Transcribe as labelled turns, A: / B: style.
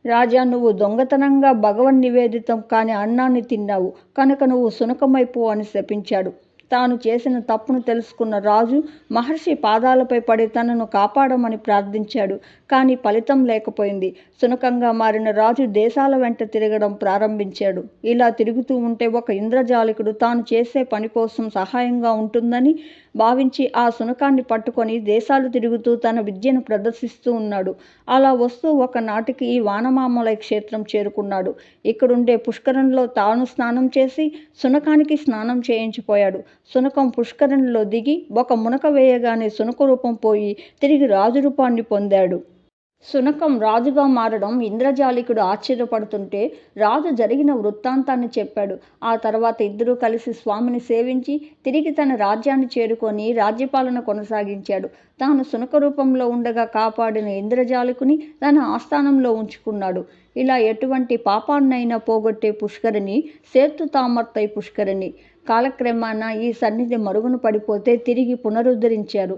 A: రాజా, నువ్వు దొంగతనంగా భగవన్నివేదితం కాని అన్నాన్ని తిన్నావు కనుక నువ్వు శునకమైపో అని శపించాడు. తాను చేసిన తప్పును తెలుసుకున్న రాజు మహర్షి పాదాలపై పడి తనను కాపాడమని ప్రార్థించాడు. కానీ ఫలితం లేకపోయింది. శునకంగా మారిన రాజు దేశాల వెంట తిరగడం ప్రారంభించాడు. ఇలా తిరుగుతూ ఉంటే ఒక ఇంద్రజాలికుడు తాను చేసే పని కోసం సహాయంగా ఉంటుందని భావించి ఆ శునకాన్ని పట్టుకొని దేశాలు తిరుగుతూ తన విద్యను ప్రదర్శిస్తూ ఉన్నాడు. అలా వస్తూ ఒకనాటికి ఈ వానమామలై క్షేత్రం చేరుకున్నాడు. ఇక్కడుండే పుష్కరంలో తాను స్నానం చేసి శునకానికి స్నానం చేయించిపోయాడు. శునకం పుష్కరంలో దిగి ఒక మునక వేయగానే శునక రూపం పోయి తిరిగి రాజు రూపాన్ని పొందాడు. శునకం రాజుగా మారడం ఇంద్రజాలికుడు ఆశ్చర్యపడుతుంటే రాజు జరిగిన వృత్తాంతాన్ని చెప్పాడు. ఆ తర్వాత ఇద్దరూ కలిసి స్వామిని సేవించి తిరిగి తన రాజ్యాన్ని చేరుకొని రాజ్యపాలన కొనసాగించాడు. తాను శునక రూపంలో ఉండగా కాపాడిన ఇంద్రజాలికుని తన ఆస్థానంలో ఉంచుకున్నాడు. ఇలా ఎటువంటి పాపాన్నైనా పోగొట్టే పుష్కరిణి సేత్తు తామర్తై పుష్కరిణి. కాలక్రమేణా ఈ సన్నిధి మరుగున పడిపోతే తిరిగి పునరుద్ధరించారు.